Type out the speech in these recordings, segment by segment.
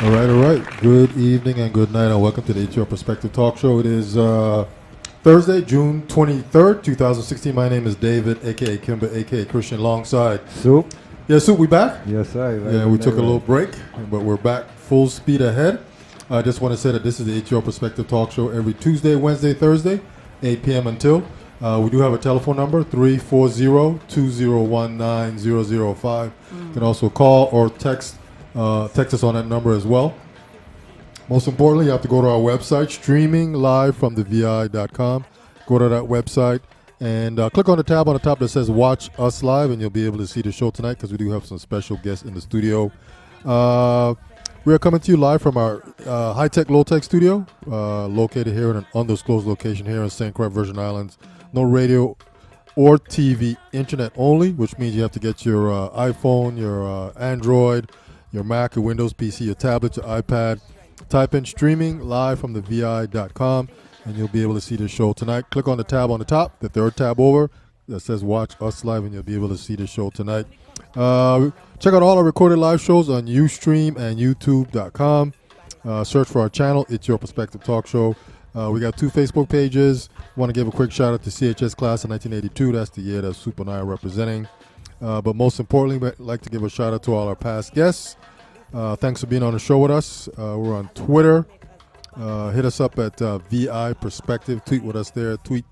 All right. Good evening and good night, and welcome to the It's Your Perspective Talk Show. It is Thursday, June 23rd, 2016. My name is David, a.k.a. Kimber, a.k.a. Christian, alongside Soup? Yeah, Soup, we back? Yes, sir. Yeah, we took a little break, but we're back full speed ahead. I just want to say that this is the It's Your Perspective Talk Show every Tuesday, Wednesday, Thursday, 8 p.m. until. We do have a telephone number, 340-201-9005. You can also call or text us on that number as well. Most importantly, you have to go to our website, streaming live from the vi.com. Go to that website and click on the tab on the top that says Watch Us Live, and you'll be able to see the show tonight because we do have some special guests in the studio. We are coming to you live from our high-tech, low-tech studio, located here in an undisclosed location here in St. Croix, Virgin Islands. No radio or TV, internet only, which means you have to get your iPhone, your Android, your Mac, your Windows PC, your tablet, your iPad. Type in streaming live from the vi.com, and you'll be able to see the show tonight. Click on the tab on the top, the third tab over, that says Watch Us Live, and you'll be able to see the show tonight. Check out all our recorded live shows on Ustream and YouTube.com. Search for our channel, It's Your Perspective Talk Show. We got 2 Facebook pages. Want to give a quick shout out to CHS class of 1982. That's the year that Soup and I are representing. But most importantly, we'd like to give a shout out to all our past guests. Thanks for being on the show with us. We're on Twitter. Hit us up at VI Perspective. Tweet with us there. Tweet.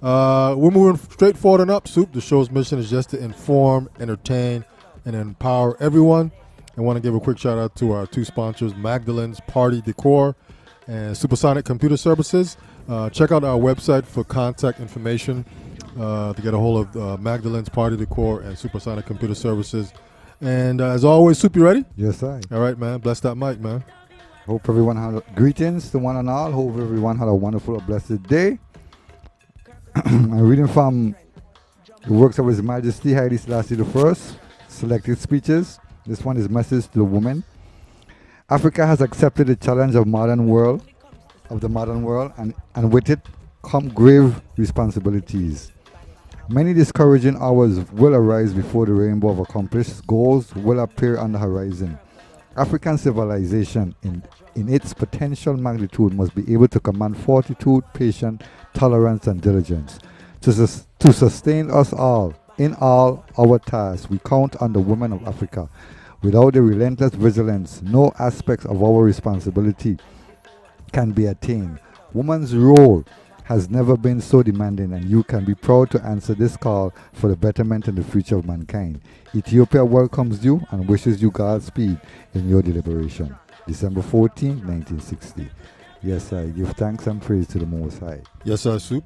We're moving straight forward and up, Soup. The show's mission is just to inform, entertain, and empower everyone. I want to give a quick shout out to our 2 sponsors, Magdalene's Party Decor and Supersonic Computer Services. Check out our website for contact information to get a hold of Magdalene's Party Decor and Supersonic Computer Services. And as always, Soup, you ready? Yes, sir. All right, man. Bless that mic, man. Hope everyone had greetings to one and all. Hope everyone had a wonderful, blessed day. I'm reading from the works of His Majesty Haile Selassie I, selected speeches. This one is Message to the Woman. Africa has accepted the challenge of the modern world, and with it come grave responsibilities. Many discouraging hours will arise before the rainbow of accomplished goals will appear on the horizon. African civilization, in its potential magnitude, must be able to command fortitude, patience, tolerance, and diligence. To sustain us all, in all our tasks, we count on the women of Africa. Without the relentless vigilance, no aspects of our responsibility can be attained. Woman's role has never been so demanding, and you can be proud to answer this call for the betterment and the future of mankind. Ethiopia welcomes you and wishes you Godspeed in your deliberation. December 14, 1960. Yes, I give thanks and praise to the Most High. Yes, sir, Soup.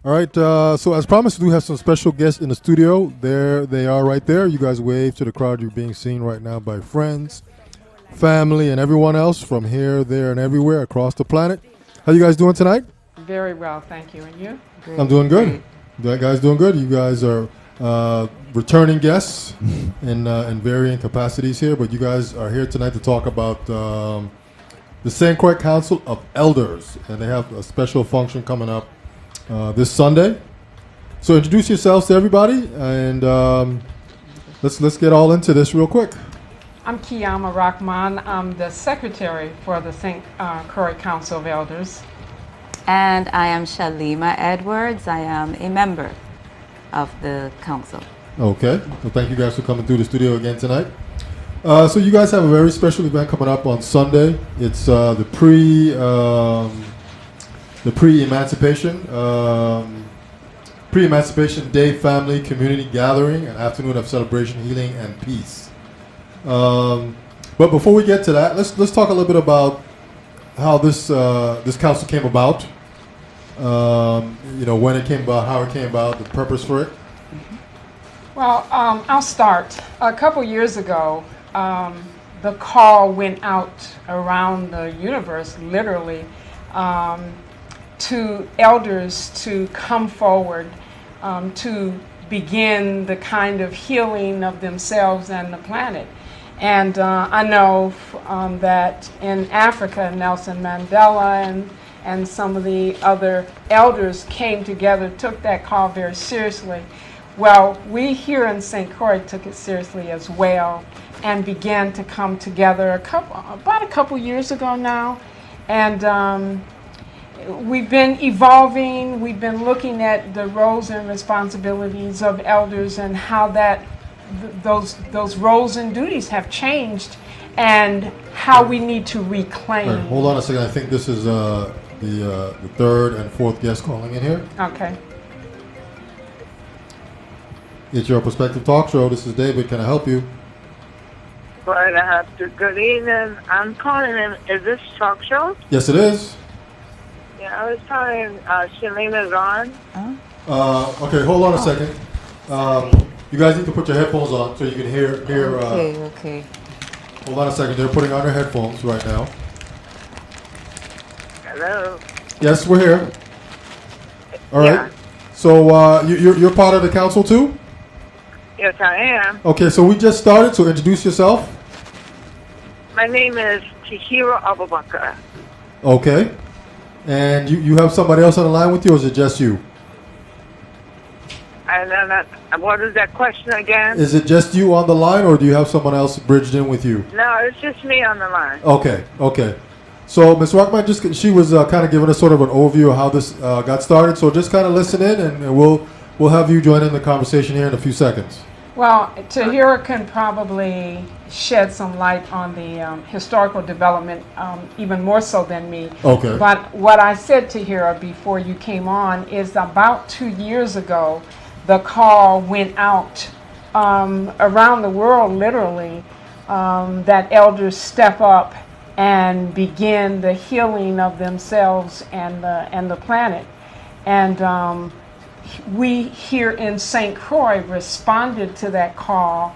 All right, so as promised, we do have some special guests in the studio. There they are right there. You guys wave to the crowd. You're being seen right now by friends, family, and everyone else from here, there, and everywhere across the planet. How you guys doing tonight? Very well, thank you. And you? Great. I'm doing good. That guy's doing good. You guys are returning guests in varying capacities here, but you guys are here tonight to talk about the St. Croix Council of Elders, and they have a special function coming up this Sunday. So introduce yourselves to everybody, and let's get all into this real quick. I'm Kiyama Rahman. I'm the secretary for the St. Croix Council of Elders. And I am Shalima Edwards. I am a member of the council. Okay. Well, thank you guys for coming through the studio again tonight. So you guys have a very special event coming up on Sunday. It's the Pre-Emancipation Day Family Community Gathering, an afternoon of celebration, healing, and peace. But before we get to that, let's talk a little bit about how this council came about. When it came about, how it came about, the purpose for it. Well, I'll start. A couple years ago, the call went out around the universe, literally, to elders to come forward to begin the kind of healing of themselves and the planet. And I know that in Africa, Nelson Mandela and some of the other elders came together, took that call very seriously. Well, we here in St. Croix took it seriously as well and began to come together about a couple years ago now. And we've been evolving. We've been looking at the roles and responsibilities of elders and how those roles and duties have changed and how we need to reclaim. All right, hold on a second. I think this is the third and fourth guest calling in here. Okay. It's your Perspective Talk Show. This is David. Can I help you? Good evening. I'm calling in. Is this talk show? Yes, it is. Yeah, I was calling. Shalina's on. Okay, hold on a second. You guys need to put your headphones on so you can hear. Okay. Hold on a second. They're putting on their headphones right now. Hello. Yes, we're here. All Yeah. right. So you're part of the council too? Yes, I am. Okay, so we just started, so introduce yourself. My name is Chihiro Abubakar. Okay. And you have somebody else on the line with you, or is it just you? And then, what is that question again? Is it just you on the line, or do you have someone else bridged in with you? No, it's just me on the line. Okay. So Ms. Rockman, she was kind of giving us sort of an overview of how this got started. So just kind of listen in, and we'll have you join in the conversation here in a few seconds. Well, Tahira can probably shed some light on the historical development even more so than me. Okay. But what I said to Tahira before you came on is about 2 years ago, the call went out around the world, literally, that elders step up and begin the healing of themselves and the planet. And we here in St. Croix responded to that call.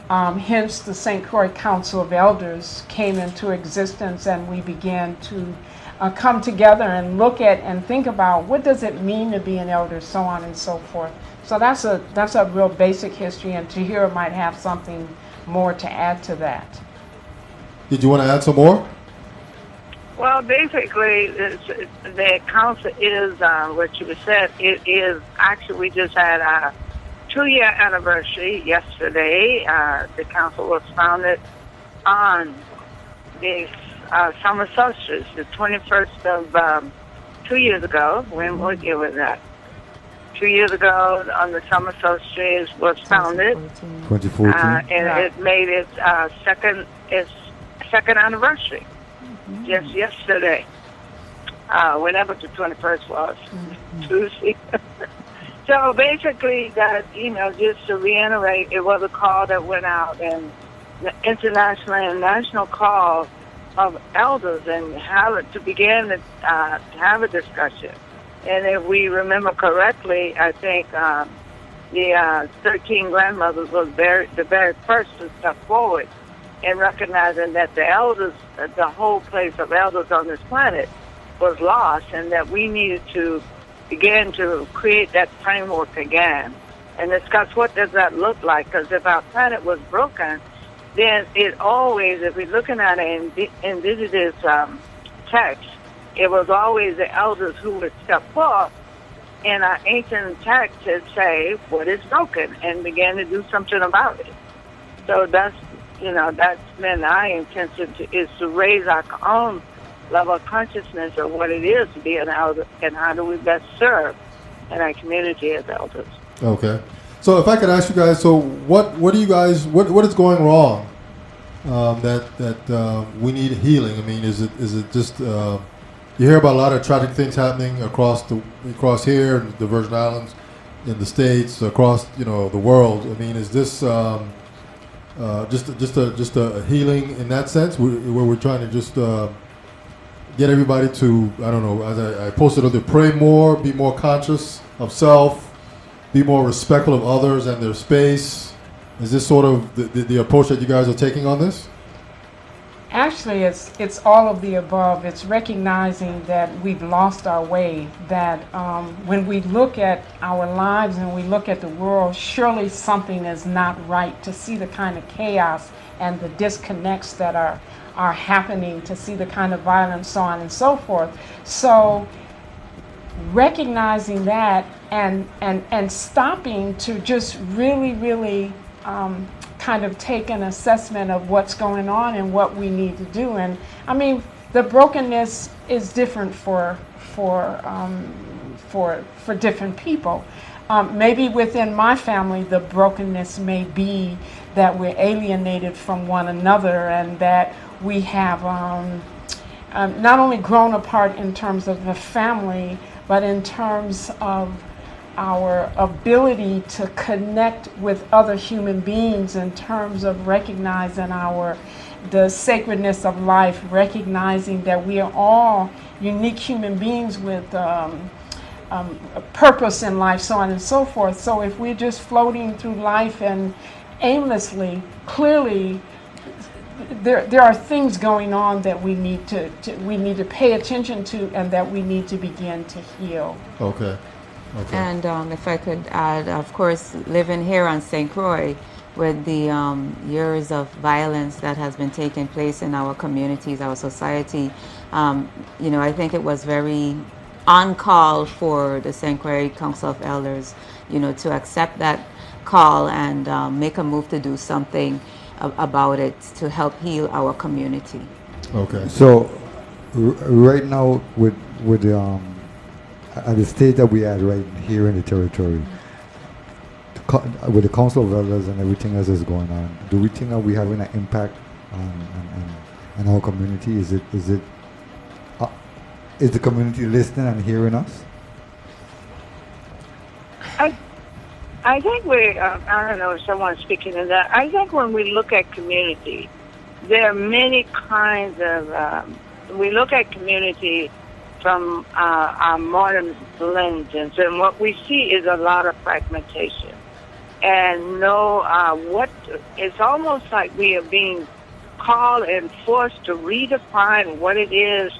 Hence, the St. Croix Council of Elders came into existence, and we began to come together and look at and think about what does it mean to be an elder, so on and so forth. So that's a real basic history, and Tahira might have something more to add to that. Did you want to add some more? Well, basically, the council is what you said. It is actually, we just had a 2-year anniversary yesterday. The council was founded on the summer solstice, the 21st of 2 years ago. When what year was that? 2 years ago, on the summer solstice was founded. 2014. And it made its second anniversary. Just yesterday, whenever the 21st was, Tuesday. So basically, that, just to reiterate, it was a call that went out, and the international and national call of elders, and to begin to have a discussion. And if we remember correctly, I think the 13 grandmothers was the very first to step forward and recognizing that the elders, the whole place of elders on this planet was lost, and that we needed to begin to create that framework again and discuss what does that look like. Because if our planet was broken, then it always, if we're looking at an indigenous text, it was always the elders who would step forth in our ancient text and say what is broken and begin to do something about it. So that's been our intention is to raise our own level of consciousness of what it is to be an elder and how do we best serve in our community as elders. Okay. So if I could ask you guys, so what do you guys, what is going wrong that we need healing? I mean, is it just, you hear about a lot of tragic things happening across here in the Virgin Islands, in the States, across, the world. I mean, is this just a healing in that sense, where we're trying to just get everybody to, I don't know, as I posted earlier, pray more, be more conscious of self, be more respectful of others and their space? Is this sort of the approach that you guys are taking on this? Actually, it's all of the above. It's recognizing that we've lost our way, that when we look at our lives and we look at the world, surely something is not right. To see the kind of chaos and the disconnects that are happening, to see the kind of violence, so on and so forth. So recognizing that and stopping to just really kind of take an assessment of what's going on and what we need to do. And I mean, the brokenness is different for different people. Maybe within my family, the brokenness may be that we're alienated from one another, and that we have not only grown apart in terms of the family, but in terms of our ability to connect with other human beings, in terms of recognizing the sacredness of life, recognizing that we are all unique human beings with a purpose in life, so on and so forth. So if we're just floating through life and aimlessly, clearly there are things going on that we need to pay attention to, and that we need to begin to heal. Okay. And if I could add, of course, living here on St. Croix, with the years of violence that has been taking place in our communities, our society, I think it was very on call for the St. Croix Council of Elders, to accept that call and make a move to do something about it to help heal our community. Okay. So right now, with the at the state that we are right here in the territory, with the Council of Elders and everything else that's going on, do we think that we're having an impact on our community? Is the community listening and hearing us? I think I don't know if someone's speaking to that. I think when we look at community, there are many kinds of, we look at community from our modern lenses, and what we see is a lot of fragmentation. And it's almost like we are being called and forced to redefine what it is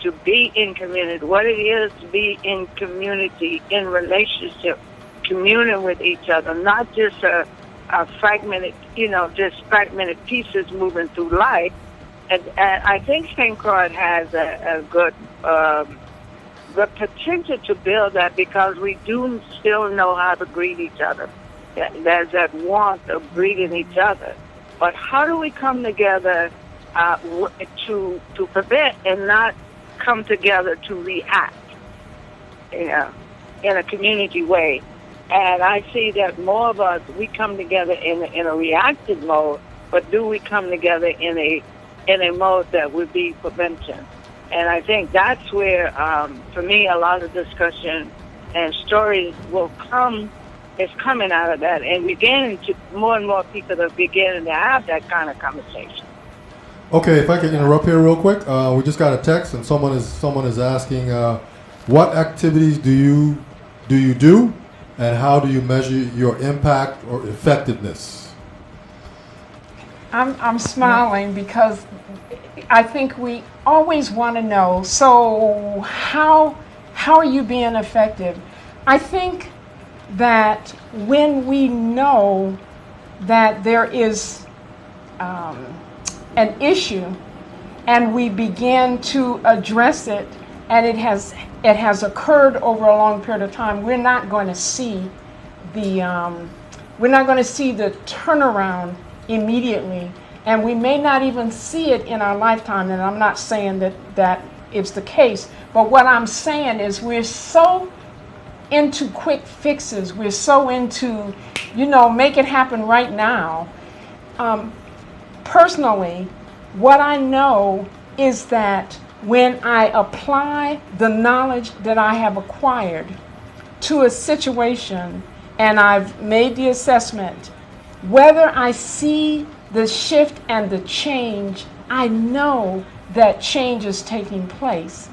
to be in community, what it is to be in community, in relationship, communing with each other, not just a fragmented, just fragmented pieces moving through life. And I think St. Croix has a good the potential to build that, because we do still know how to greet each other. There's that warmth of greeting each other. But how do we come together to prevent and not come together to react, in a community way? And I see that more of us, we come together in a reactive mode, but do we come together in a mode that would be prevention? And I think that's where, for me, a lot of discussion and stories is coming out of that, and more and more people are beginning to have that kind of conversation. Okay, if I can interrupt here real quick, we just got a text, and someone is asking, what activities do you do, and how do you measure your impact or effectiveness? I'm smiling because I think we always want to know, so how are you being effective? I think that when we know that there is an issue and we begin to address it, and it has occurred over a long period of time, we're not going to see the turnaround immediately, and we may not even see it in our lifetime. And I'm not saying that it's the case, but what I'm saying is we're so into quick fixes, we're so into make it happen right now. Personally, what I know is that when I apply the knowledge that I have acquired to a situation, and I've made the assessment, whether I see the shift and the change, I know that change is taking place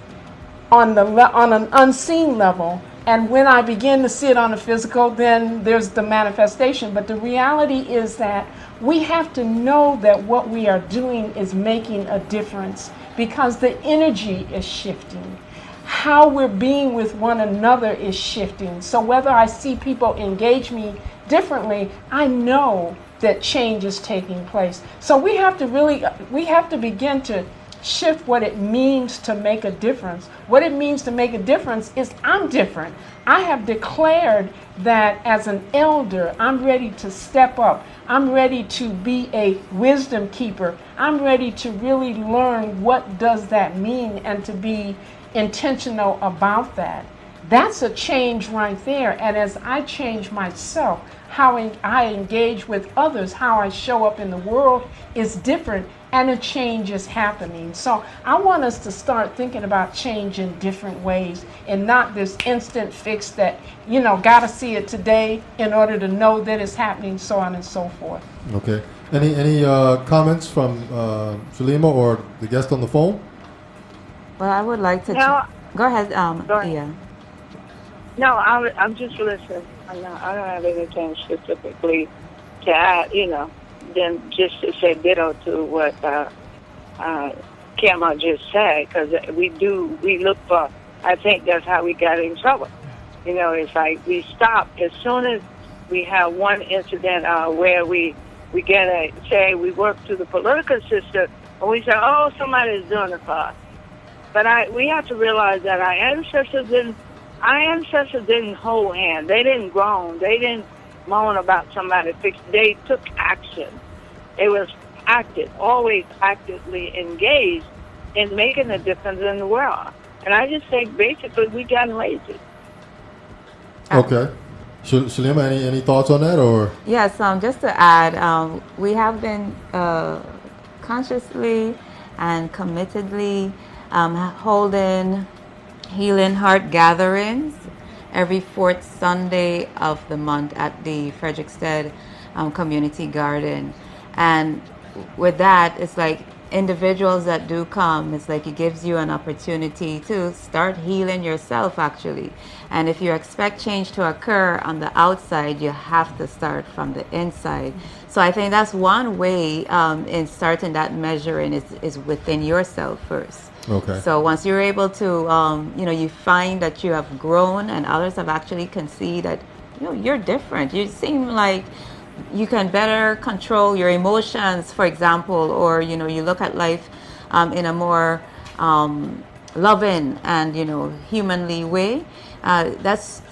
on an unseen level. And when I begin to see it on the physical, then there's the manifestation. But the reality is that we have to know that what we are doing is making a difference, because the energy is shifting. How we're being with one another is shifting. So whether I see people engage me differently, I know that change is taking place. So we have to begin to shift what it means to make a difference. What it means to make a difference is I'm different. I have declared that as an elder, I'm ready to step up. I'm ready to be a wisdom keeper. I'm ready to really learn what does that mean and to be intentional about that. That's a change right there. And as I change myself, how I engage with others, how I show up in the world is different, and a change is happening. So I want us to start thinking about change in different ways and not this instant fix that, got to see it today in order to know that it's happening, so on and so forth. Okay. Any comments from Shalima or the guest on the phone? Well, I would like to. No. Go ahead, Go ahead. yeah. No, I'm just listening. I don't have anything specifically to add, than just to say ditto to what Kama just said, because we look for, I think that's how we got in trouble. It's like we stop as soon as we have one incident where we get we work through the political system, and we say, oh, somebody's doing it for us. But we have to realize that our ancestors didn't hold hands. They didn't groan. They didn't moan about somebody fixed. They took action. It was always actively engaged in making a difference in the world. And I just think basically we got lazy. Okay. Shalima, any thoughts on that? Or Yes, just to add, we have been consciously and committedly holding Healing Heart gatherings every fourth Sunday of the month at the Frederickstead Community Garden. And with that, it's like individuals that do come, it's like it gives you an opportunity to start healing yourself, actually. And if you expect change to occur on the outside, you have to start from the inside. So I think that's one way in starting that measuring is within yourself first. okay. So once you're able to, you find that you have grown and others have actually can see that, you're different. You seem like you can better control your emotions, for example, or, you look at life in a more loving and, humanly way. That's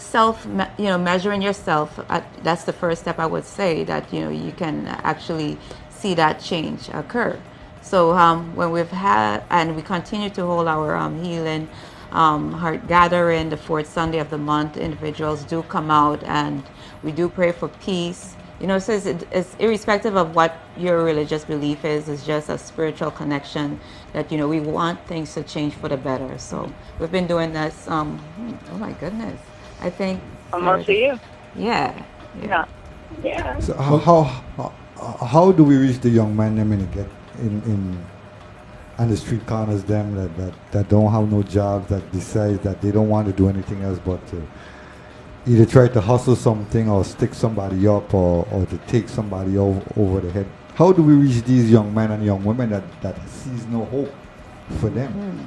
measuring yourself. That's the first step I would say that, you can actually see that change occur. So when we've had, and we continue to hold our healing heart gathering the fourth Sunday of the month, individuals do come out and we do pray for peace. So it's irrespective of what your religious belief is, it's just a spiritual connection that, we want things to change for the better. So we've been doing this, oh my goodness, I think. Almost a year. Yeah. Yeah. So how do we reach the young men get in on the street corners, them that don't have no jobs, that decide that they don't want to do anything else but to either try to hustle something or stick somebody up or to take somebody over the head? How do we reach these young men and young women that sees no hope for them?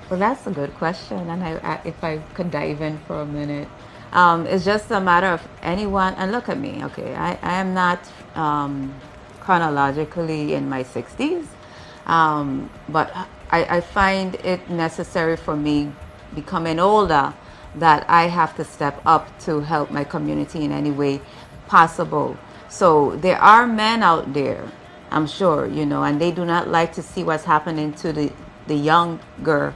Well, that's a good question, and if I could dive in for a minute, it's just a matter of anyone. And look at me, okay, I am not chronologically in my 60s, but I find it necessary for me becoming older that I have to step up to help my community in any way possible. So there are men out there, I'm sure, and they do not like to see what's happening to the younger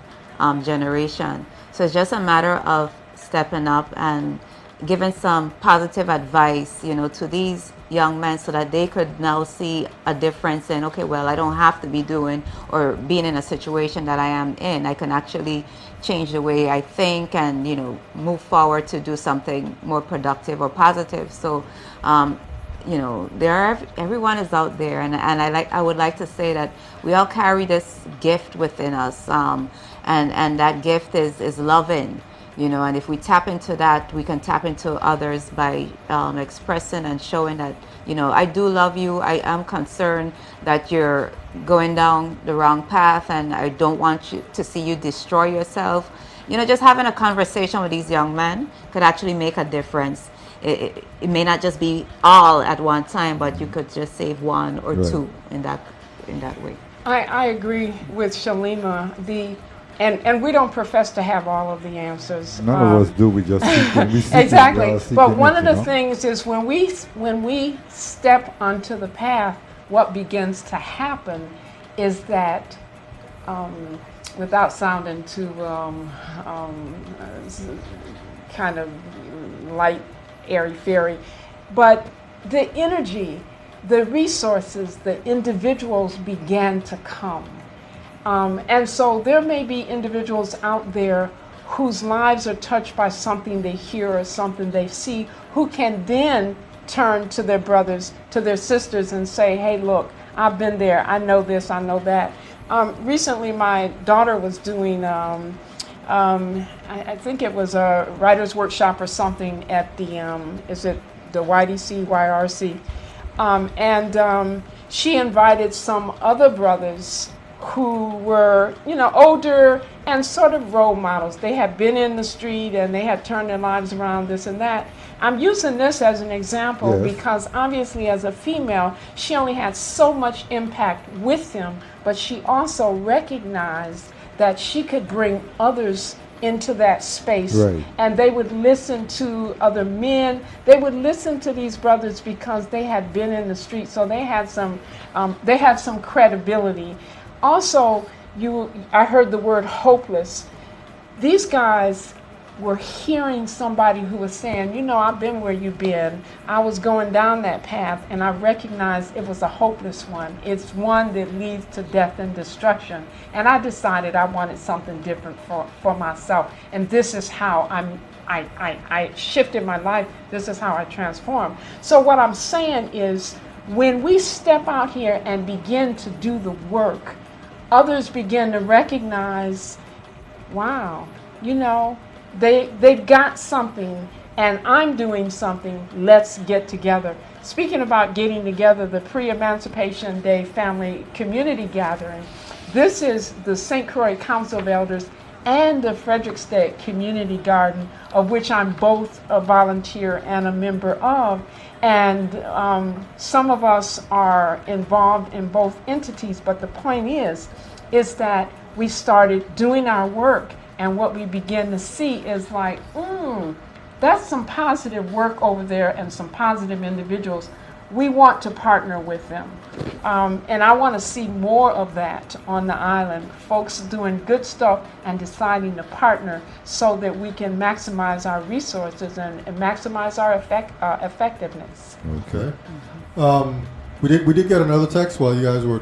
generation. So it's just a matter of stepping up and giving some positive advice, to these young men so that they could now see a difference in, okay, well, I don't have to be doing or being in a situation that I am in. I can actually change the way I think and, move forward to do something more productive or positive. So, everyone is out there, and I would like to say that we all carry this gift within us, and that gift is loving. And if we tap into that, we can tap into others by expressing and showing that, I do love you. I am concerned that you're going down the wrong path, and I don't want you to see you destroy yourself. Just having a conversation with these young men could actually make a difference. It may not just be all at one time, but you could just save one or two in that way. I agree with Shalima. And we don't profess to have all of the answers. None of us do. We just seeking, we seeking, Exactly. seeking But one it, of the things is when we step onto the path, what begins to happen is that, without sounding too kind of light, airy-fairy, but the energy, the resources, the individuals began to come. And so there may be individuals out there whose lives are touched by something they hear or something they see, who can then turn to their brothers, to their sisters and say, hey, look, I've been there. I know this, I know that. Recently, my daughter was doing, I think it was a writer's workshop or something at the, is it the YDC, YRC? And she invited some other brothers who were, older and sort of role models. They had been in the street and they had turned their lives around, this and that. I'm using this as an example because obviously as a female, she only had so much impact with them, but she also recognized that she could bring others into that space, and they would listen to other men. They would listen to these brothers because they had been in the street, so they had some credibility. Also, I heard the word hopeless. These guys were hearing somebody who was saying, I've been where you've been. I was going down that path, and I recognized it was a hopeless one. It's one that leads to death and destruction. And I decided I wanted something different for myself. And this is how I shifted my life. This is how I transformed. So what I'm saying is, when we step out here and begin to do the work, others begin to recognize, wow, they've got something and I'm doing something. Let's get together. Speaking about getting together, the Pre-Emancipation Day Family Community Gathering, this is the St. Croix Council of Elders and the Frederickstead Community Garden, of which I'm both a volunteer and a member of. And some of us are involved in both entities, but the point is that we started doing our work, and what we begin to see is like, that's some positive work over there and some positive individuals. We want to partner with them. And I want to see more of that on the island. Folks doing good stuff and deciding to partner so that we can maximize our resources and maximize our effectiveness. Okay. We did get another text while you guys were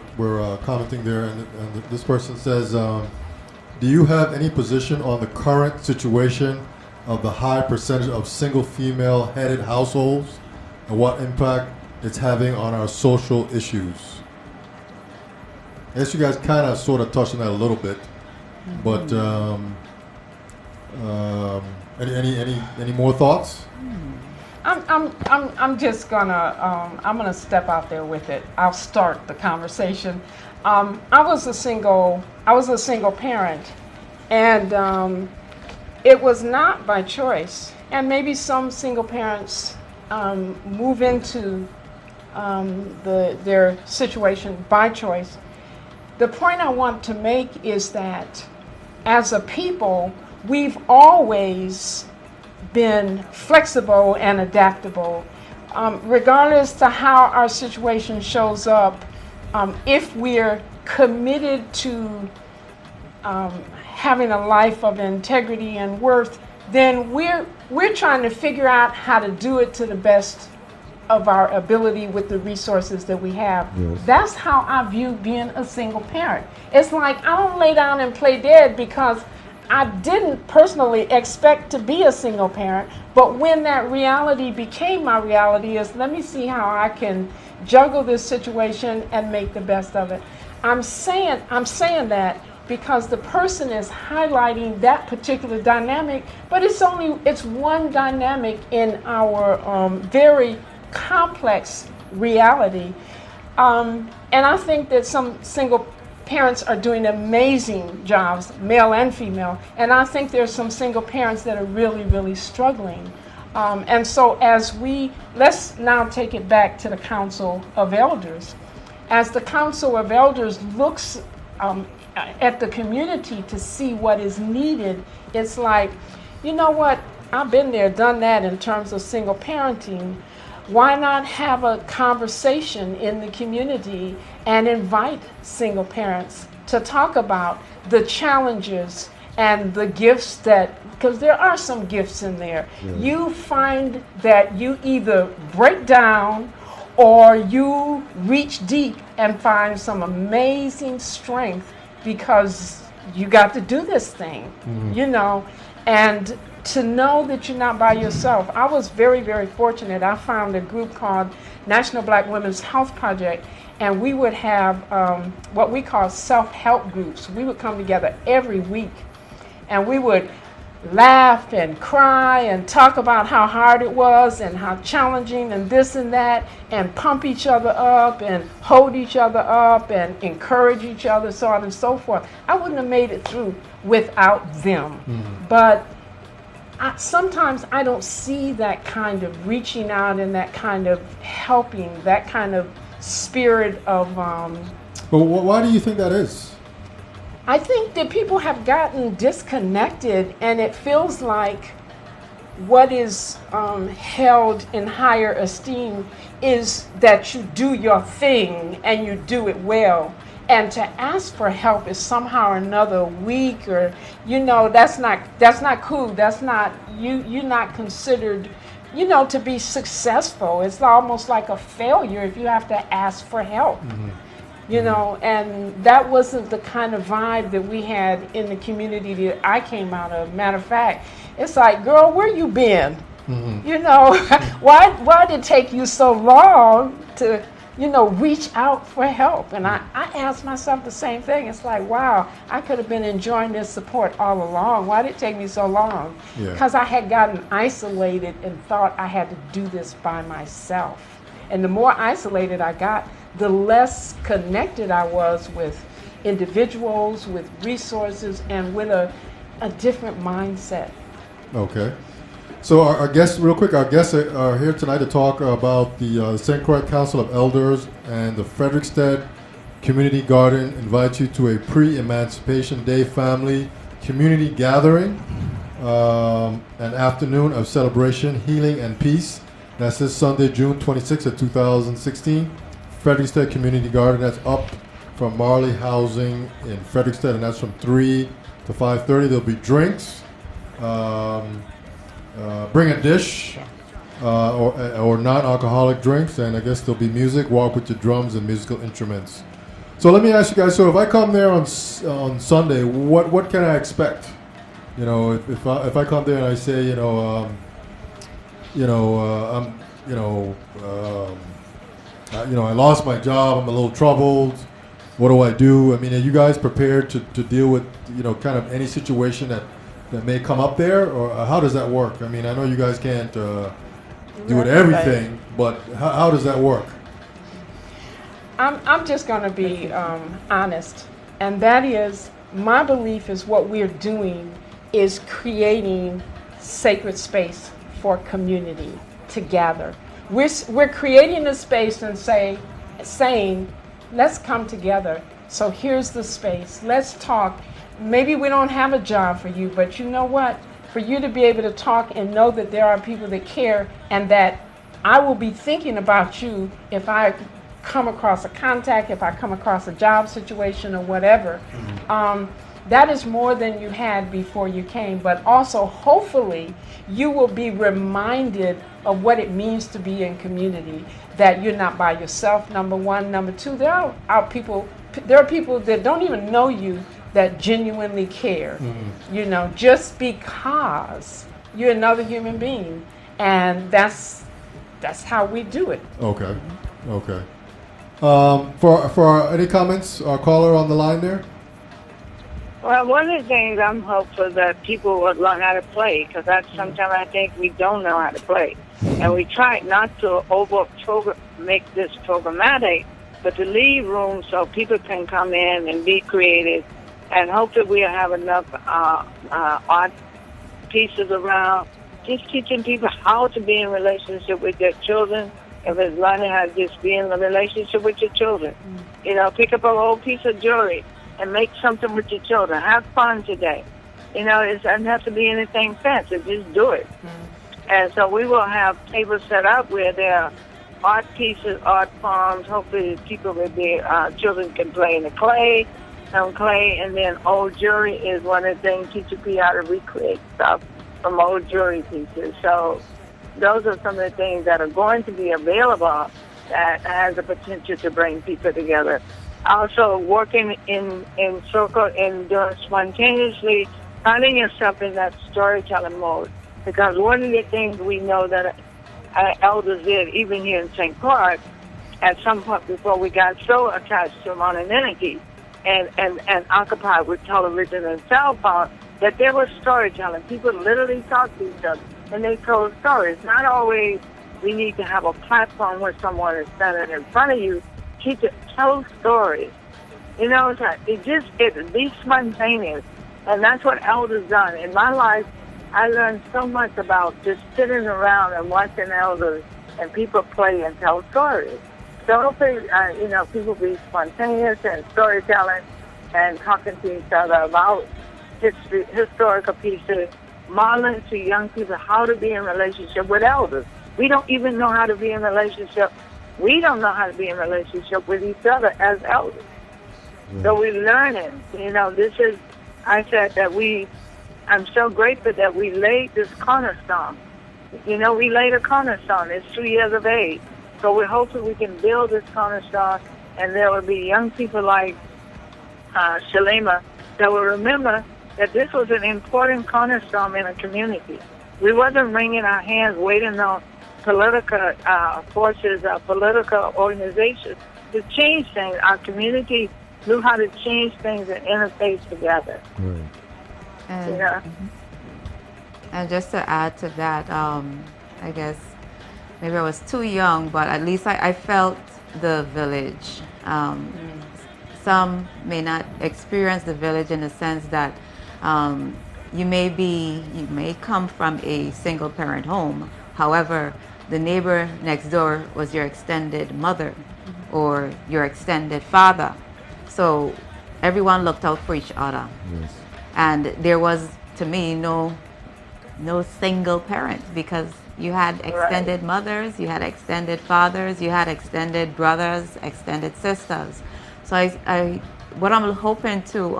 commenting there, and this person says, do you have any position on the current situation of the high percentage of single female-headed households and what impact it's having on our social issues? I guess you guys kind of sort of touched on that a little bit, but any more thoughts? I'm just gonna step out there with it. I'll start the conversation. I was a single parent, and it was not by choice. And maybe some single parents move into their situation by choice. The point I want to make is that as a people, we've always been flexible and adaptable, regardless to how our situation shows up. If we're committed to having a life of integrity and worth, then we're trying to figure out how to do it to the best of our ability with the resources that we have. Yes. That's how I view being a single parent. It's like I don't lay down and play dead because I didn't personally expect to be a single parent, but when that reality became my reality, is let me see how I can juggle this situation and make the best of it. I'm saying that because the person is highlighting that particular dynamic, but it's one dynamic in our very complex reality. And I think that some single parents are doing amazing jobs, male and female, and I think there's some single parents that are really, really struggling. And so let's now take it back to the Council of Elders. as the Council of Elders looks at the community to see what is needed, it's like, you know what, I've been there, done that in terms of single parenting. Why not have a conversation in the community and invite single parents to talk about the challenges and the gifts that, because there are some gifts in there. Yeah. You find that you either break down or you reach deep and find some amazing strength because you got to do this thing, you know, and to know that you're not by yourself. I was very, very fortunate. I found a group called National Black Women's Health Project, and we would have what we call self-help groups. We would come together every week, and we would laugh and cry and talk about how hard it was and how challenging and this and that, and pump each other up and hold each other up and encourage each other, so on and so forth. I wouldn't have made it through without them. But sometimes I don't see that kind of reaching out and that kind of helping, that kind of spirit of... But why do you think that is? I think that people have gotten disconnected, and it feels like what is held in higher esteem is that you do your thing and you do it well. And to ask for help is somehow or another weak, or, you know, that's not cool. That's not, you're not considered, you know, to be successful. It's almost like a failure if you have to ask for help. You know, and that wasn't the kind of vibe that we had in the community that I came out of. Matter of fact, it's like, girl, where you been? You know, why did it take you so long to, you know, reach out for help? And I asked myself the same thing. It's like, wow, I could have been enjoying this support all along. Why did it take me so long? Because I had gotten isolated and thought I had to do this by myself. And the more isolated I got, the less connected I was with individuals, with resources, and with a different mindset. Okay. So our guests, real quick, our guests are here tonight to talk about the St. Croix Council of Elders and the Frederickstead Community Garden invite you to a Pre-Emancipation Day family community gathering, an afternoon of celebration, healing, and peace. That's this Sunday, June 26th of 2016. Frederickstead Community Garden, that's up from Marley Housing in Frederickstead, and that's from 3 to 5:30. There'll be drinks. Bring a dish or non-alcoholic drinks, and I guess there'll be music. Walk with your drums and musical instruments. So let me ask you guys. So if I come there on Sunday, what can I expect? You know, if I come there and I say, I lost my job. I'm a little troubled. What do I do? I mean, are you guys prepared to deal with, kind of any situation that may come up there, or how does that work? I mean, I know you guys can't do it everything, but how does that work? I'm just going to be honest, and that is, my belief is what we're doing is creating sacred space for community to gather. We're creating a space and saying, let's come together. So here's the space. Let's talk. Maybe we don't have a job for you, but you know what? For you to be able to talk and know that there are people that care, and that I will be thinking about you if I come across a contact, if I come across a job situation or whatever. That is more than you had before you came, but also hopefully you will be reminded of what it means to be in community, that you're not by yourself, number one. Number two, there are people that don't even know you that genuinely care, just because you're another human being. And that's how we do it. Okay. For any comments, our caller on the line there? Well, one of the things I'm hopeful that people will learn how to play, because sometimes I think we don't know how to play. And we try not to make this programmatic, but to leave room so people can come in and be creative. And hopefully we'll have enough art pieces around, just teaching people how to be in relationship with their children, If it's learning how to just be in a relationship with your children. You know, pick up an old piece of jewelry and make something with your children. Have fun today. You know, it doesn't have to be anything fancy. Just do it. And so we will have tables set up where there are art pieces, art forms. Hopefully people will be, children can play in the clay, some clay, and then old jewelry is one of the things, teach people how to recreate stuff from old jewelry pieces. So those are some of the things that are going to be available that has the potential to bring people together. Also working in circle and doing spontaneously, finding yourself in that storytelling mode. Because one of the things we know that our elders did, even here in St. Croix, at some point before we got so attached to anonymity and occupied with television and cell phone, that there was storytelling. People literally talked to each other, and they told stories. Not always we need to have a platform where someone is standing in front of you. Tell stories. You know, it be spontaneous. And that's what elders done. In my life, I learned so much about just sitting around and watching elders and people play and tell stories. So hopefully, you know, people be spontaneous and storytelling and talking to each other about history, historical pieces, modeling to young people how to be in relationship with elders. We don't even know how to be in relationship. We don't know how to be in relationship with each other as elders. So we're learning. You know, this is, I said that I'm so grateful that we laid this cornerstone. You know, we laid a cornerstone. It's 2 years of age. So we're hoping we can build this cornerstone, and there will be young people like Shalima that will remember that this was an important cornerstone in a community. We wasn't wringing our hands waiting on political forces, political organizations to change things. Our community knew how to change things and interface together. Right. And, Yeah. and just to add to that, I guess maybe I was too young, but at least I felt the village. Some may not experience the village in the sense that you may come from a single parent home. However, the neighbor next door was your extended mother or your extended father. So everyone looked out for each other. Yes. And there was, to me, no single parent, because you had extended mothers, you had extended fathers, you had extended brothers, extended sisters. So what I'm hoping to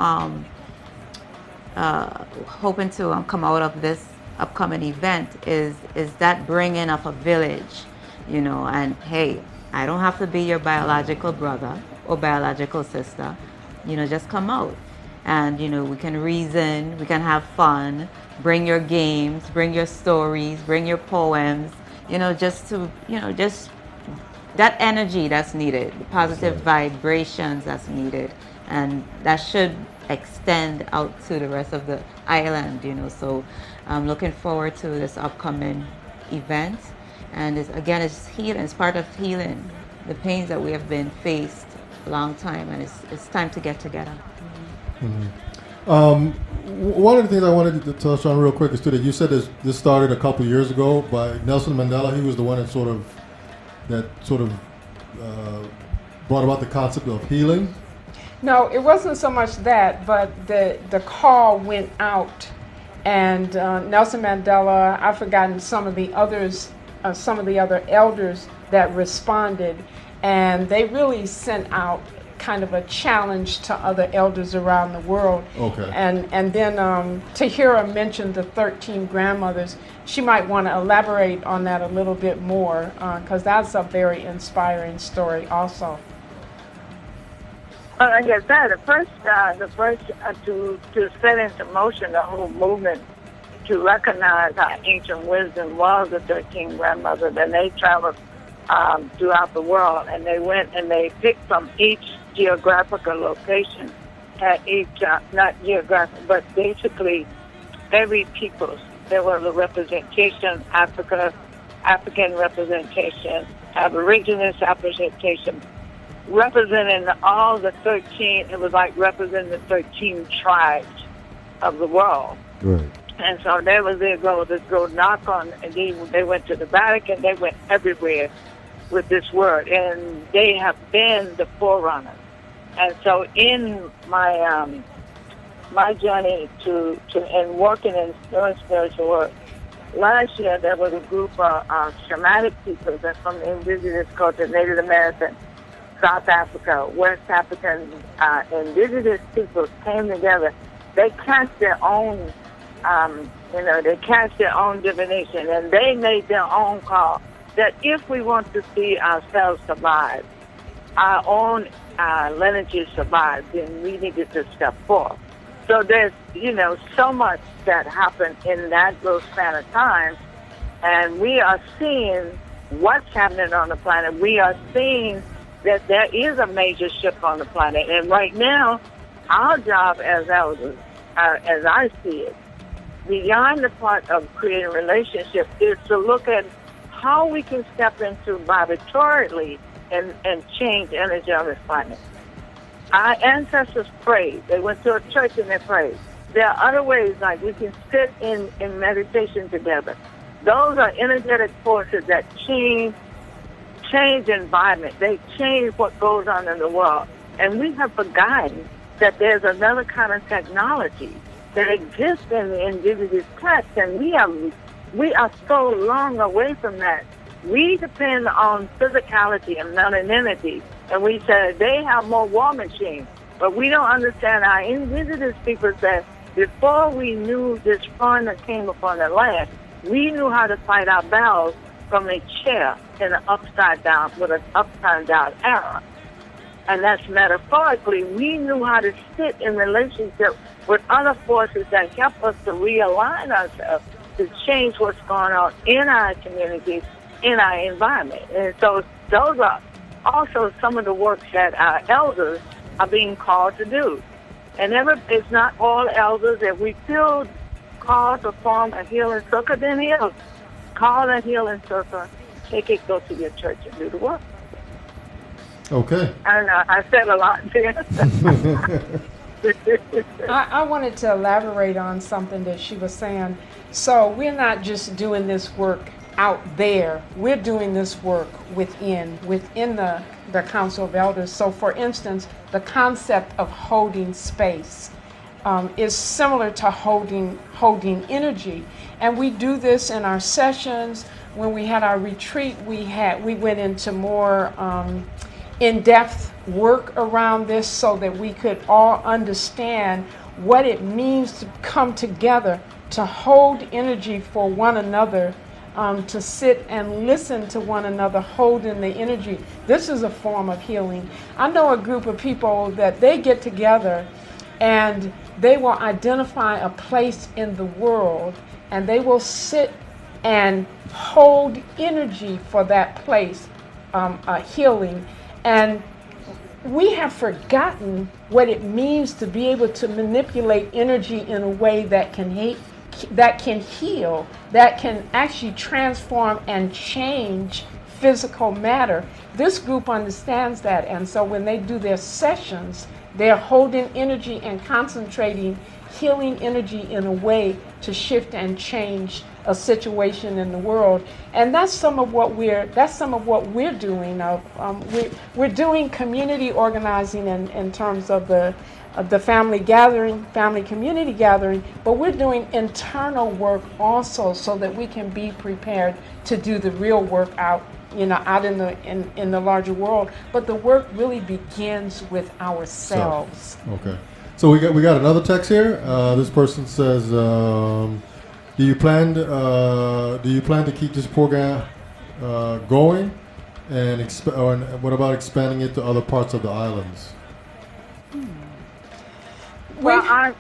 come out of this upcoming event is that bringing of a village, you know. And hey, I don't have to be your biological brother or biological sister, you know. Just come out. And, you know, we can reason, we can have fun, bring your games, bring your stories, bring your poems, you know, just that energy that's needed, the positive vibrations that's needed. And that should extend out to the rest of the island, you know. So I'm looking forward to this upcoming event. And it's healing, it's part of healing the pains that we have been faced a long time, and it's time to get together. One of the things I wanted to touch on real quick is that you said this started a couple years ago by Nelson Mandela. He was the one that sort of brought about the concept of healing. No, it wasn't so much that, but the call went out, and Nelson Mandela, I've forgotten some of the other elders that responded, and they really sent out kind of a challenge to other elders around the world. Okay. And then Tahira mentioned the 13 grandmothers. She might want to elaborate on that a little bit more, because that's a very inspiring story also. Well, like I said, the first to set into motion the whole movement to recognize our ancient wisdom was the 13 grandmothers, and they traveled throughout the world, and they went and they picked from each geographical location at each, not geographic, but basically every people. There was a representation, African representation, Aboriginal representation, representing all the 13. It was like representing the 13 tribes of the world. Right. And so there was their goal, to go knock on, and they went to the Vatican, they went everywhere with this word, and they have been the forerunners. And so in my my journey to and working in doing spiritual work, last year there was a group of shamanic people that from the indigenous culture, Native American, South Africa, West African indigenous people came together. They cast their own, they cast their own divination, and they made their own call that if we want to see ourselves survive, our own lineage survive, then we needed to step forth. So there's, so much that happened in that little span of time, and we are seeing what's happening on the planet. We are seeing that there is a major shift on the planet, and right now, our job as elders, as I see it, beyond the part of creating relationships, is to look at how we can step into vibratorily and change energy on this planet. Our ancestors prayed. They went to a church and they prayed. There are other ways, like we can sit in meditation together. Those are energetic forces that change environment. They change what goes on in the world. And we have forgotten that there's another kind of technology that exists in the indigenous text, and we are so long away from that. We depend on physicality and femininity, and we say they have more war machines, but we don't understand our indigenous people that before we knew this foreigner came upon the land, we knew how to fight our battles from a chair in an upside down with an upside down arrow. And that's metaphorically, we knew how to sit in relationship with other forces that help us to realign ourselves to change what's going on in our communities, in our environment. And so those are also some of the works that our elders are being called to do. And it's not all elders. If we feel called to form a healing circle, then heal. Call a healing circle. Take it, go to your church and do the work. Okay. And I said a lot there. I wanted to elaborate on something that she was saying. So we're not just doing this work out there. We're doing this work within the Council of Elders. So for instance, the concept of holding space is similar to holding energy. And we do this in our sessions. When we had our retreat, we went into more in-depth work around this so that we could all understand what it means to come together, to hold energy for one another, to sit and listen to one another, holding the energy. This is a form of healing. I know a group of people that they get together and they will identify a place in the world and they will sit and hold energy for that place, healing. And we have forgotten what it means to be able to manipulate energy in a way that can heal, that can actually transform and change physical matter. This group understands that, and so when they do their sessions, they're holding energy and concentrating healing energy in a way to shift and change a situation in the world. And that's some of what we're doing. We're doing community organizing in terms of the family community gathering, but we're doing internal work also so that we can be prepared to do the real work out in the larger world. But the work really begins with ourselves. Okay. So we got another text here. This person says, do you plan to keep this program going, and what about expanding it to other parts of the islands? Well, I'm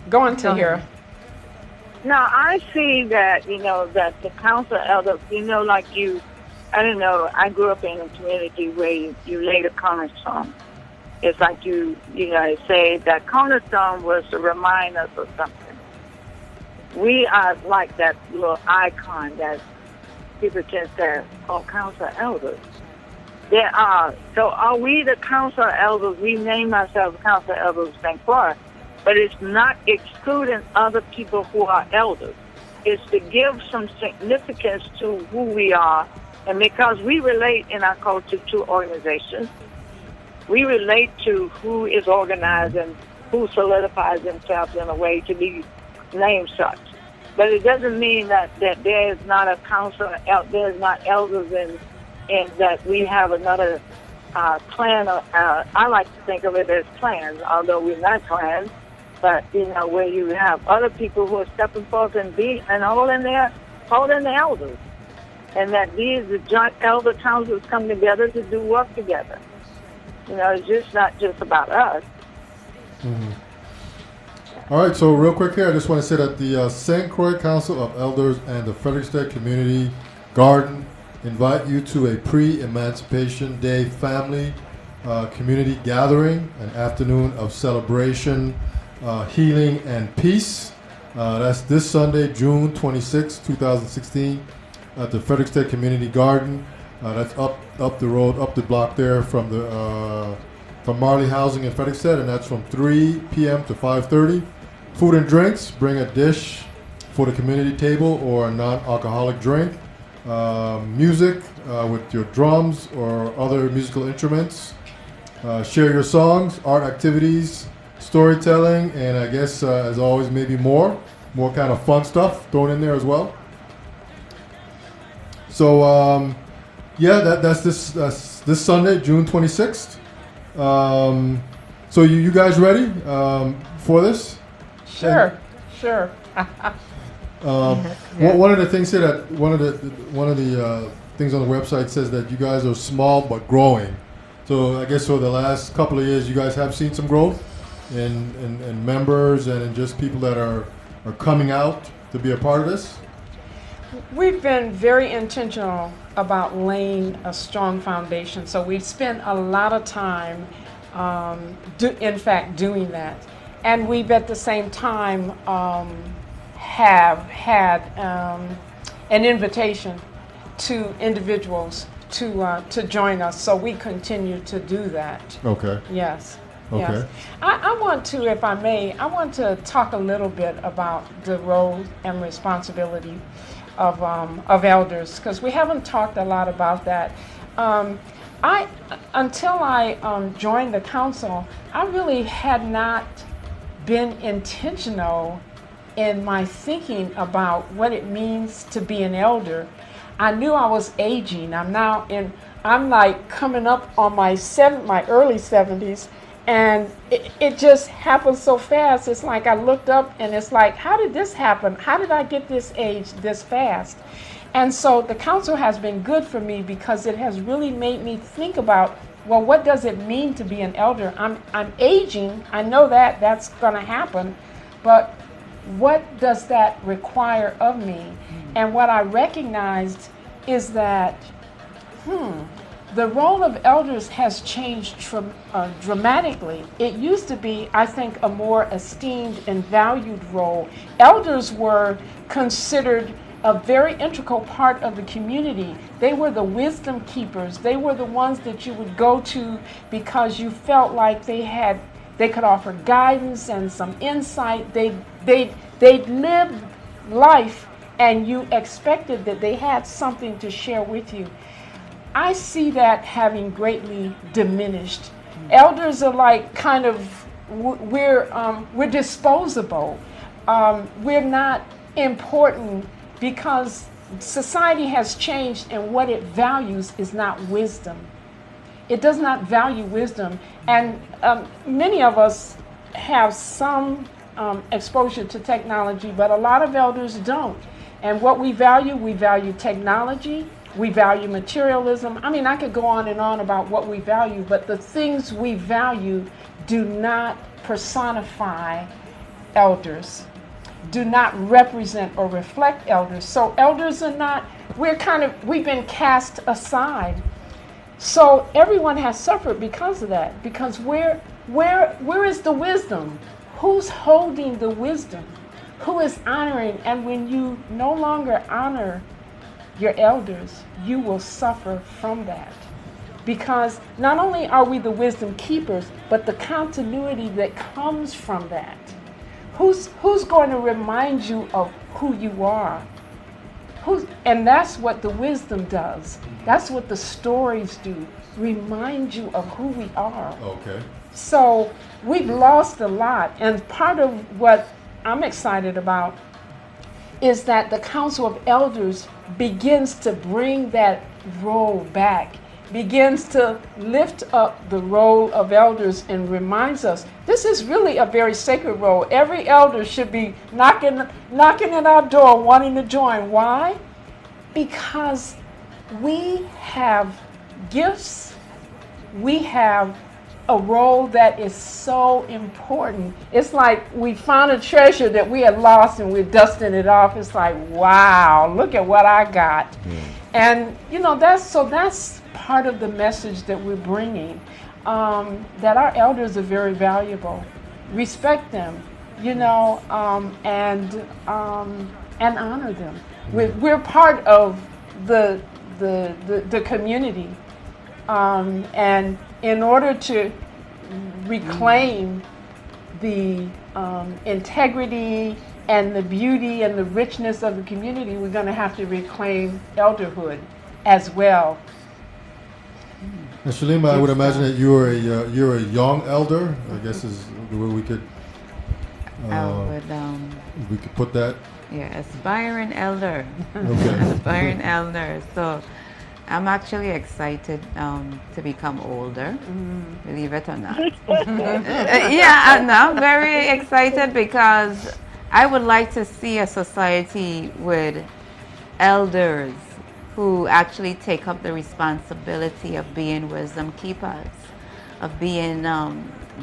going to hear. Now I see that that the council elders, I don't know. I grew up in a community where you laid a cornerstone. It's like you say that cornerstone was to remind us of something. We are like that little icon that people can say, oh, council elders. So are we the council elders? We name ourselves council elders of St.Croix, but it's not excluding other people who are elders. It's to give some significance to who we are And because we relate in our culture to organizations, we relate to who is organized and who solidifies themselves in a way to be named such. But it doesn't mean that there is not a council, there is not elders and that we have another clan. I like to think of it as clans, although we're not clans. But where you have other people who are stepping forth and holding the elders, and that the joint elder councils come together to do work together. It's just not just about us. Mm-hmm. All right, so real quick here, I just want to say that the St. Croix Council of Elders and the Frederiksted Community Garden invite you to a Pre-Emancipation Day family community gathering, an afternoon of celebration, healing, and peace. That's this Sunday, June 26, 2016, at the Frederiksted Community Garden. That's up the road, up the block there from Marley Housing in Frederiksted, and that's from 3 p.m. to 5:30. Food and drinks, bring a dish for the community table or a non-alcoholic drink. Music with your drums or other musical instruments. Share your songs, art activities, storytelling, and I guess, as always, maybe more kind of fun stuff thrown in there as well. So, that's this Sunday, June 26th. So you guys ready for this? Sure. One of the things here that one of the things on the website says that you guys are small but growing. So I guess for the last couple of years, you guys have seen some growth in members and in just people that are coming out to be a part of this. We've been very intentional about laying a strong foundation. So we've spent a lot of time, doing that. And we've at the same time have had an invitation to individuals to join us. So we continue to do that. Okay. Yes. Okay. Yes. I want to, if I may, talk a little bit about the role and responsibility of elders, because we haven't talked a lot about that. Until I joined the council, I really had not been intentional in my thinking about what it means to be an elder. I knew I was aging. I'm like coming up on my early 70s, and it just happened so fast. It's like I looked up and it's like, how did this happen? How did I get this age this fast? And so the council has been good for me because it has really made me think about, well, what does it mean to be an elder? I'm aging. I know that's going to happen, but what does that require of me? And what I recognized is that, the role of elders has changed dramatically. It used to be, I think, a more esteemed and valued role. Elders were considered a very integral part of the community. They were the wisdom keepers. They were the ones that you would go to because you felt like they could offer guidance and some insight. They'd lived life, and you expected that they had something to share with you. I see that having greatly diminished. Elders are like kind of, we're disposable. We're not important because society has changed, and what it values is not wisdom. It does not value wisdom. And many of us have some exposure to technology, but a lot of elders don't. And what we value technology, we value materialism. I mean, I could go on and on about what we value, but the things we value do not personify elders, do not represent or reflect elders. So elders are not, we've been cast aside. So everyone has suffered because of that, because where is the wisdom? Who's holding the wisdom? Who is honoring? And when you no longer honor your elders, you will suffer from that. Because not only are we the wisdom keepers, but the continuity that comes from that. Who's going to remind you of who you are? And that's what the wisdom does. That's what the stories do. Remind you of who we are. Okay. So we've lost a lot. And part of what I'm excited about is that the Council of Elders begins to bring that role back, begins to lift up the role of elders and reminds us this is really a very sacred role. Every elder should be knocking at our door wanting to join. Why? Because we have gifts, we have a role that is so important. It's like we found a treasure that we had lost and we're dusting it off. It's like, wow, look at what I got. And that's part of the message that we're bringing, that our elders are very valuable. Respect them, and honor them. We're part of the community, and in order to reclaim the integrity and the beauty and the richness of the community, we're going to have to reclaim elderhood as well. Now, Shalima, I would imagine that you're a young elder. I guess is the way we could we could put that. Yeah, aspiring elder. Okay. Aspiring elder. So I'm actually excited to become older, believe it or not. I'm very excited because I would like to see a society with elders who actually take up the responsibility of being wisdom keepers, of being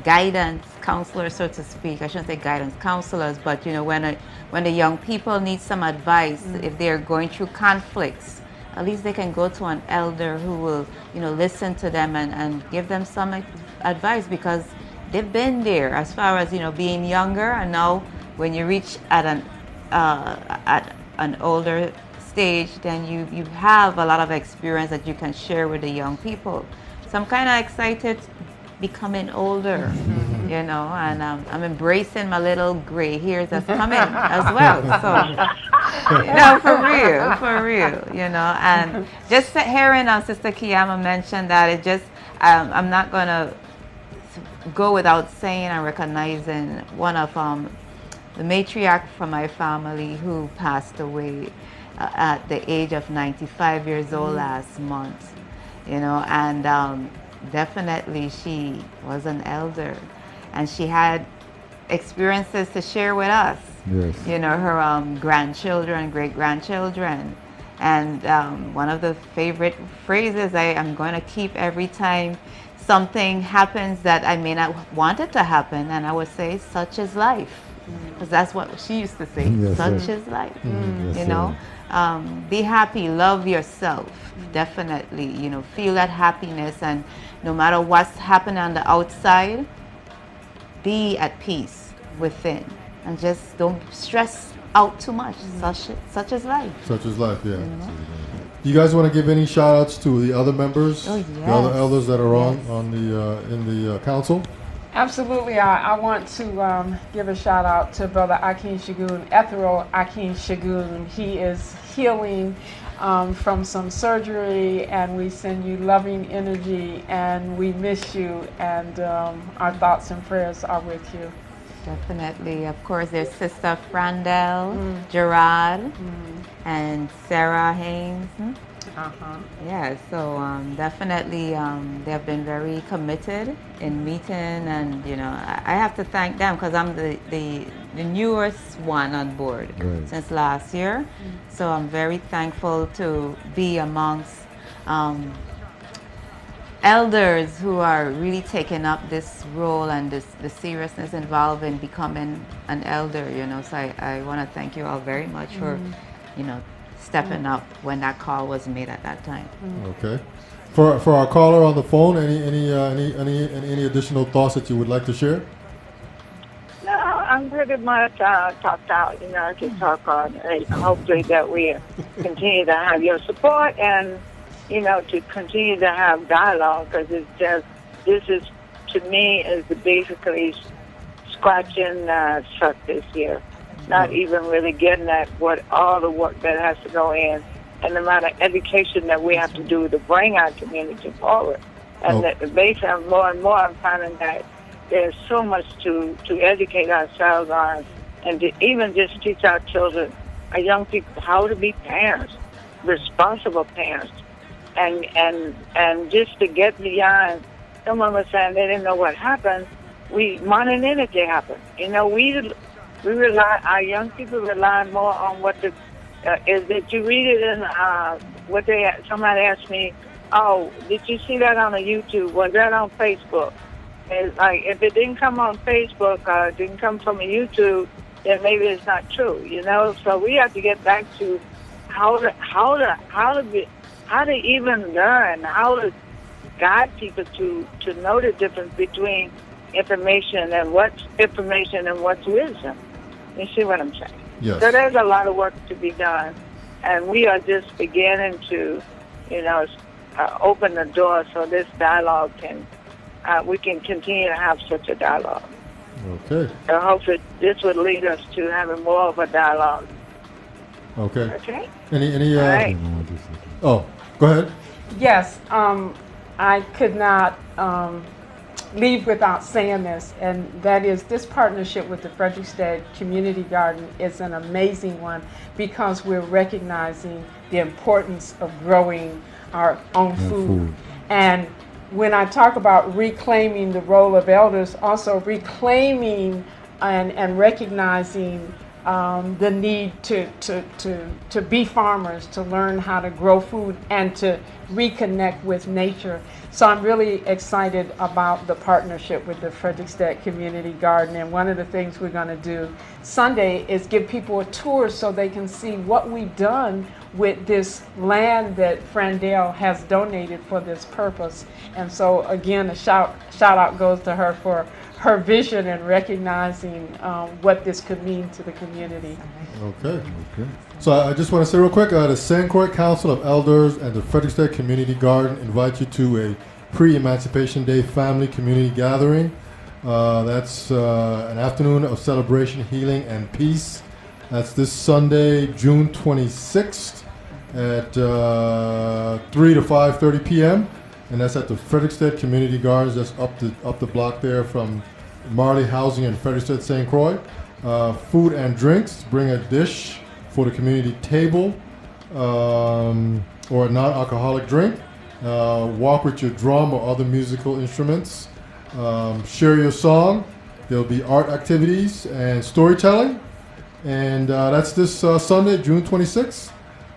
guidance counselors, so to speak. I shouldn't say guidance counselors, but when the young people need some advice, if they're going through conflicts, at least they can go to an elder who will, listen to them and give them some advice, because they've been there as far as, being younger. And now when you reach at an older stage, then you have a lot of experience that you can share with the young people. So I'm kind of excited becoming older, and I'm embracing my little gray hairs that's coming as well. So, for real, and just hearing Sister Kiyama mention that, it just, I'm not going to go without saying and recognizing one of the matriarch from my family who passed away at the age of 95 years old last month, and definitely she was an elder, and she had experiences to share with us. Yes. Her grandchildren, great-grandchildren. And one of the favorite phrases I am going to keep every time something happens that I may not want it to happen, and I would say, such is life. Because that's what she used to say, yes, such sir. is life. Yes, Be happy, love yourself, definitely, feel that happiness, and no matter what's happening on the outside, be at peace within, and just don't stress out too much. Such is life. Such is life, yeah. Do you guys want to give any shout outs to the other members, Oh, the other elders that are Yes. on the in the council? Absolutely. I want to give a shout out to Brother Akin Shagun, Ethero Akin Shagun. He is healing from some surgery, and we send you loving energy, and we miss you, and our thoughts and prayers are with you. Definitely. Of course, there's Sister Frandel, Gerard, and Sarah Haynes. Yeah, so definitely they have been very committed in meeting, and I have to thank them, because I'm the newest one on board since last year. So I'm very thankful to be amongst elders who are really taking up this role and the seriousness involved in becoming an elder. So I want to thank you all very much for stepping up when that call was made at that time. Okay. For our caller on the phone, any additional thoughts that you would like to share? No, I'm pretty much talked out. I can talk on. Hopefully that we continue to have your support, and to continue to have dialogue, because it's just, this is, to me, is basically scratching truck this year. not even really getting at what all the work that has to go in and the amount of education that we have to do to bring our community forward. And that based on more and more, I'm finding that there's so much to educate ourselves on, and to even just teach our children, our young people, how to be parents, responsible parents, and just to get beyond. Someone was saying they didn't know what happened. Modern energy happened. You know, we rely. Our young people rely more on what the is that you read it in what they. Somebody asked me, "Oh, did you see that on the YouTube? Was that on Facebook?" It's like if it didn't come on Facebook or it didn't come from a YouTube, then maybe it's not true. You know, so we have to get back to how to even learn, how to guide people to know the difference between information and what's wisdom. You see what I'm saying? Yes. So there's a lot of work to be done, and we are just beginning to, open the door so this dialogue we can continue to have such a dialogue. Okay. I hope that this would lead us to having more of a dialogue. Okay. Okay. Any All right. Oh, go ahead. Yes, I could not leave without saying this, and that is this partnership with the Frederickstead Community Garden is an amazing one because we're recognizing the importance of growing our own food. And when I talk about reclaiming the role of elders, also reclaiming and recognizing the need to be farmers, to learn how to grow food and to reconnect with nature. So I'm really excited about the partnership with the Frederickstead Community Garden. And one of the things we're going to do Sunday is give people a tour so they can see what we've done with this land that Frandale has donated for this purpose. And so again, a shout out goes to her for her vision and recognizing what this could mean to the community. Okay. So I just want to say real quick, the St. Croix Council of Elders and the Frederickstead Community Garden invite you to a Pre-Emancipation Day family community gathering. That's an afternoon of celebration, healing, and peace. That's this Sunday, June 26th at 3 to 5:30 p.m. And that's at the Frederickstead Community Gardens. That's up the block there from Marley Housing and Frederickstead St. Croix. Food and drinks. Bring a dish for the community table or a non-alcoholic drink. Walk with your drum or other musical instruments. Share your song. There'll be art activities and storytelling. And that's this Sunday, June 26th.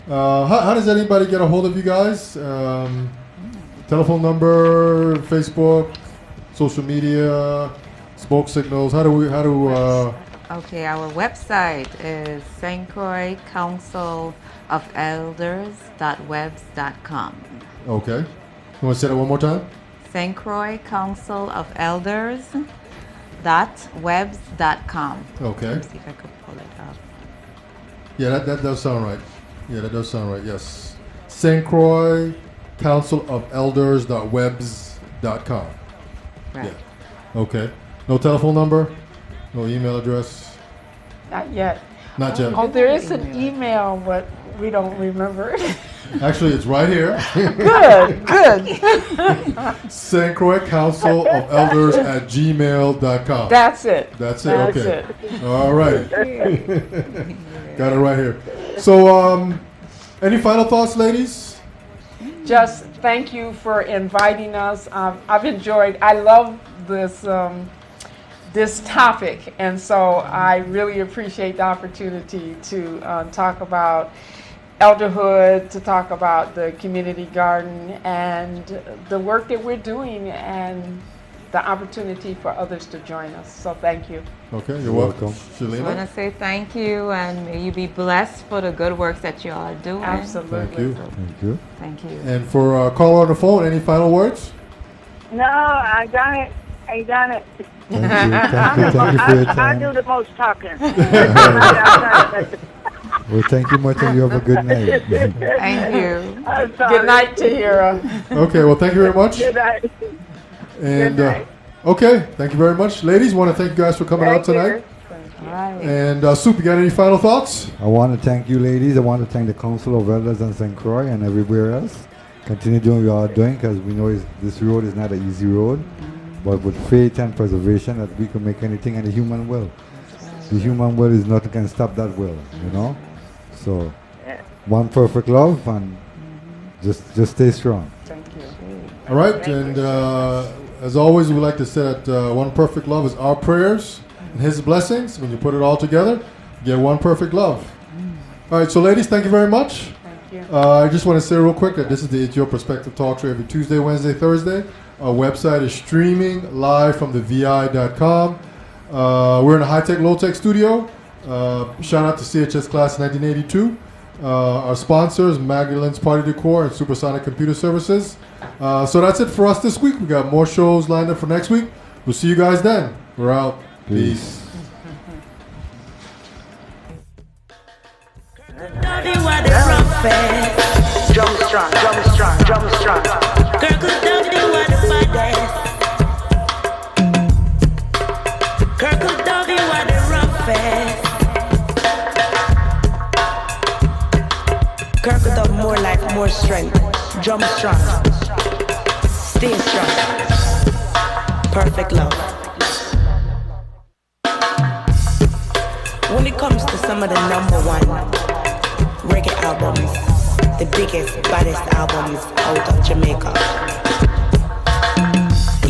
How does anybody get a hold of you guys? Telephone number, Facebook, social media, smoke signals. Okay, our website is St. Croix Council of Elders.webs.com. Okay. You want to say that one more time? St. Croix Council of Elders.webs.com. Okay. Let me see if I could pull it up. Yeah, that does sound right. Yes. St. Croix Council of Elders.webs.com. Right. Yeah. Okay. No telephone number? No email address? Not yet. Not yet. Oh, there is an email, but we don't remember it. Actually, it's right here. Good. St. Croix Council of Elders at gmail.com. That's it. That's it. Okay. All right. Got it right here. So, any final thoughts, ladies? Just thank you for inviting us. I've enjoyed. I love this topic, and so I really appreciate the opportunity to talk about elderhood, to talk about the community garden and the work that we're doing, and the opportunity for others to join us. So thank you. Okay, you're welcome. I want to say thank you, and may you be blessed for the good works that you all are doing. Absolutely. Thank you. Thank you. And for caller on the phone, any final words? No, I got it. Thank you. Thank you for your time. I do the most talking. Well, thank you much, and you have a good night. Thank you. Good night, Tahira. Okay, well, thank you very much. Good night. And Good night. okay, thank you very much, ladies. Want to thank you guys for coming out tonight. You. All Right. And Soup, you got any final thoughts? I want to thank you, ladies. I want to thank the Council of Elders in St. Croix and everywhere else. Continue doing what you are doing, because we know this road is not an easy road, but with faith and preservation that we can make anything, and the human will. The human will is nothing can stop that will, you know. So, one perfect love, and just stay strong. Thank you. All right, and as always, we like to say that one perfect love is our prayers and His blessings. When you put it all together, you get one perfect love. All right, so ladies, thank you very much. Thank you. I just want to say real quick that this is the It's Your Perspective Talk Show every Tuesday, Wednesday, Thursday. Our website is streaming live from the VI.com. We're in a high-tech, low-tech studio. Shout out to CHS Class 1982. Our sponsors, Magdalene's Party Decor and Supersonic Computer Services. So that's it for us this week. We got more shows lined up for next week. We'll see you guys then. We're out. Peace. Drum strong, drum strong, drum strong. Girl, could love you what the baddest. Girl, could love you what the roughest. Girl, could have more life, more strength. Drum strong, stay strong. Perfect love. When it comes to some of the #1 reggae albums, the biggest, baddest albums out of Jamaica,